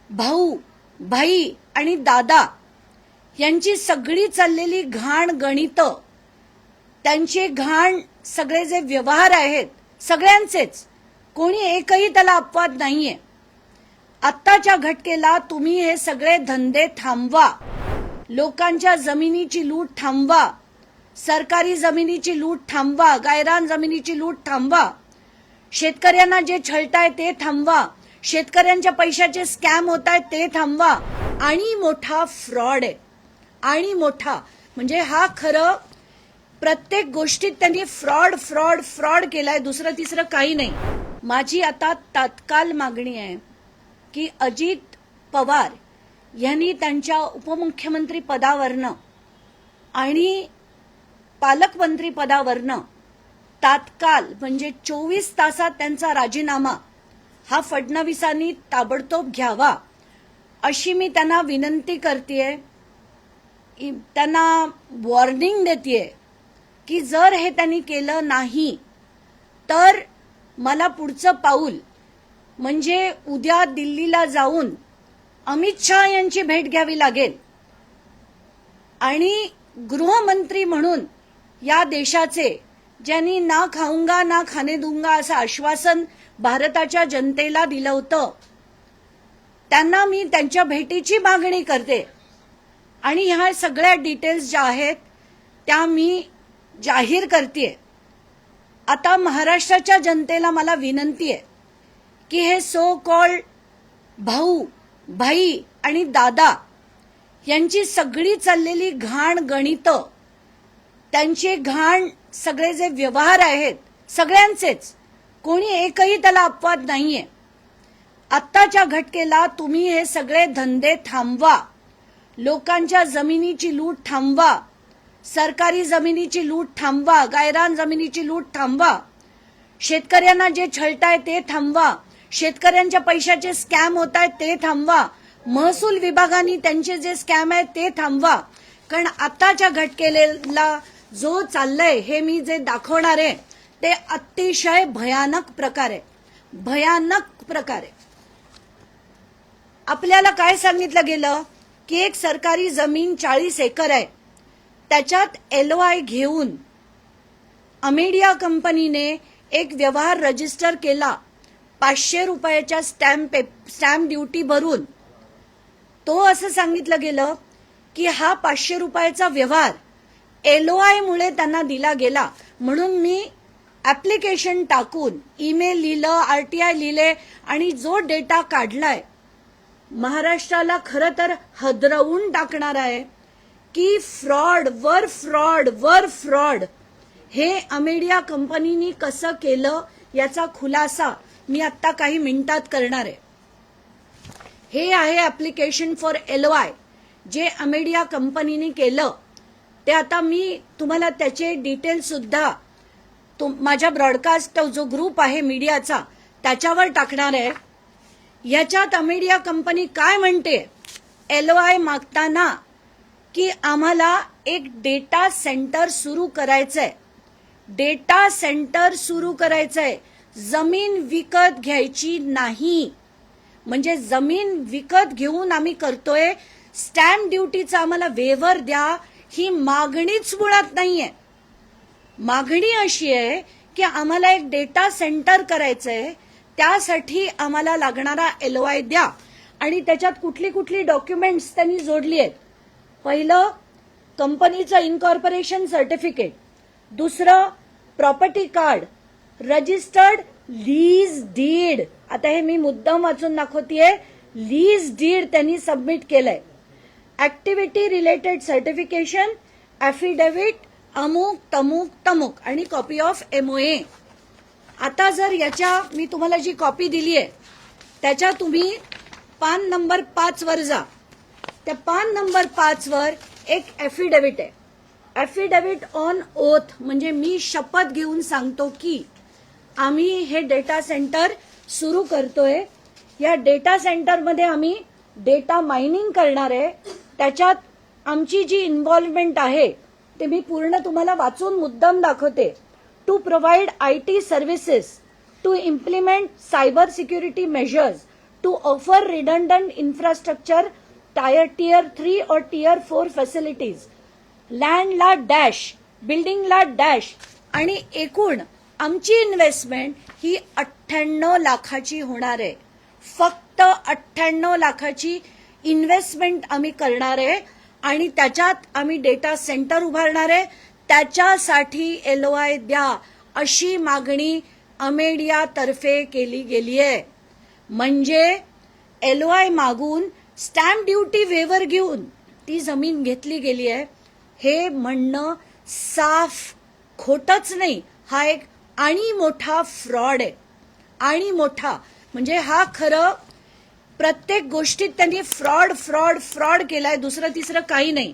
भाऊ, भाई आणि दादा यांची सगळी चाललेली घाण गणित, त्यांचे घाण सगळे जे व्यवहार आहेत सगळ्यांचेच, कोणी एकही त्याला अपवाद नाहीये. आत्ताच्या घटकेला तुम्ही हे सगळे धंदे थांबवा, लोकांच्या जमिनीची लूट थांबवा, सरकारी जमिनीची लूट थांबवा, गायरान जमिनीची लूट थांबवा, शेतकऱ्यांना जे छळताय ते थांबवा, शेतकऱ्यांच्या पैशाचे स्कॅम होत आहेत ते थांबवा. आणि मोठा फ्रॉड आहे, आणि मोठा म्हणजे हा खरं प्रत्येक गोष्टीत त्यांनी फ्रॉड फ्रॉड फ्रॉड केलाय, दुसरं तिसरं काही नाही. माझी आता तात्काळ मागणी आहे की अजित पवार यांनी त्यांच्या उपमुख्यमंत्री पदावरनं आणि पालकमंत्री पदावरनं तात्काळ म्हणजे 24 तासात त्यांचा राजीनामा हा फडणवीसांनी ताबडतोब घ्यावा, अशी मी त्यांना विनंती करतेय. त्यांना वॉर्निंग देतेय की जर हे त्यांनी केलं नाही तर मला पुढचं पाऊल म्हणजे उद्या दिल्लीला जाऊन अमित शहा यांची भेट घ्यावी लागेल आणि गृहमंत्री म्हणून या देशाचे, ज्यांनी ना खाऊंगा ना खाने दूंगा असं आश्वासन भारताच्या जनतेला दिलं होतं, त्यांना मी त्यांच्या भेटीची मागणी करते. आणि ह्या सगळ्या डिटेल्स ज्या आहेत त्या मी जाहीर करतेय. आता महाराष्ट्राच्या जनतेला मला विनंती आहे की हे सो कॉल्ड भाऊ, भाई आणि दादा यांची सगळी चाललेली घाण गणित, त्यांचे घाण सगळे जे व्यवहार आहेत सगळ्यांचेच, कोणी एकही त्याला अपवाद नाहीये. आत्ताच्या घटकेला तुम्ही हे सगळे धंदे थांबवा, लोकांच्या जमिनीची लूट थांबवा, सरकारी जमिनीची लूट थांबवा, गायरान जमिनीची लूट थांबवा, शेतकऱ्यांना जे छळताय ते थांबवा, शेतकऱ्यांच्या पैशाचे स्कॅम होत आहेत ते थांबवा, महसूल विभागाने त्यांचे जे स्कॅम आहेत ते थांबवा. कारण आताच्या घटकेला जो चाललंय हे मी जे दाखवणार आहे ते अतिशय भयानक प्रकार आहे, भयानक प्रकार आहे. आपल्याला काय सांगितलं गेलं की एक सरकारी जमीन 40 एकर आहे, त्याच्यात LOI घेऊन अमेडिया कंपनीने एक व्यवहार रजिस्टर केला 500 रुपयाच्या स्टॅम्प ड्युटी भरून. तो असं सांगितलं गेलं की हा 500 रुपयाचा व्यवहार LOI मुळे त्यांना दिला गेला, म्हणून मी ऍप्लिकेशन टाकून ईमेल लिहिलं, RTI लिहिले आणि जो डेटा काढलाय महाराष्ट्राला खरं तर हदरवून टाकणार आहे की फ्रॉड वर फ्रॉड वर फ्रॉड हे अमेडिया कंपनीने कसं केलं याचा खुलासा मी आता काही मिनिटात करणार आहे. हे आहे ऍप्लिकेशन फॉर LOI जे अमेडिया कंपनीने केलं. ते आता मी तुम्हाला त्याचे डिटेल्स सुद्धा माझ्या ब्रॉडकास्ट जो ग्रुप आहे मीडियाचा त्याच्यावर टाकणार आहे. याच्यात अमेडिया कंपनी काय म्हणते LOI मागताना की आम्हाला एक डेटा सेंटर सुरू करायचंय, डेटा सेंटर सुरू करायचंय, जमीन विकत घ्यायची नाही. म्हणजे जमीन विकत घेऊन आम्ही करतोय, स्टॅम्प ड्युटीचा आम्हाला वेव्हर द्या, ही मागणीच मुळात नाहीये. मागणी अशी आहे की आम्हाला एक डेटा सेंटर करायचंय, त्यासाठी आम्हाला लागणारा LOI द्या. आणि त्याच्यात कुठली कुठली डॉक्युमेंट्स त्यांनी जोडली आहेत. पहिलं कंपनीचं इनकॉर्पोरेशन सर्टिफिकेट, दुसरं property card, registered lease deed, आता हे मी मुद्दाम वाचून दाखवतेय, लीज डीड त्यांनी सबमिट केलंय, ऍक्टिव्हिटी रिलेटेड सर्टिफिकेशन, ऍफिडेव्हिट, अमुक तमुक तमुक आणि कॉपी ऑफ MOA. आता जर याच्या मी तुम्हाला जी कॉपी दिली आहे त्याच्या तुम्ही पान नंबर 5 वर जा. त्या पान नंबर 5 वर एक ऍफिडेव्हिट आहे, ऍफिडेव्हिट ऑन ओथ, म्हणजे मी शपथ घेऊन सांगतो की आम्ही हे डेटा सेंटर सुरू करतोय. या डेटा सेंटरमध्ये आम्ही डेटा मायनिंग करणार आहे. त्याच्यात आमची जी इन्व्हॉल्वमेंट आहे ते मी पूर्ण तुम्हाला वाचून मुद्दाम दाखवते. To provide IT services, to implement cyber security measures, to offer redundant infrastructure tier 3 और tier 4 फॅसिलिटीज, लँडला डॅश, बिल्डिंगला डॅश, आणि एकूण आमची इन्व्हेस्टमेंट ही 98 लाखाची होणार आहे. फक्त 98 लाखाची इन्व्हेस्टमेंट आम्ही करणार आहे आणि त्याच्यात आम्ही डेटा सेंटर उभारणार आहे. त्याच्यासाठी LOI द्या अशी मागणी अमेडियातर्फे केली गेली आहे. म्हणजे LOI मागून स्टॅम्प ड्युटी वेवर घेऊन ती जमीन घेतली गेली आहे, हे म्हणणं साफ खोटच नाही, हा एक आणि मोठा फ्रॉड आहे. आणि मोठा म्हणजे हा खरं प्रत्येक गोष्टीत त्यांनी फ्रॉड फ्रॉड फ्रॉड केलाय, दुसरं तिसरं काही नाही.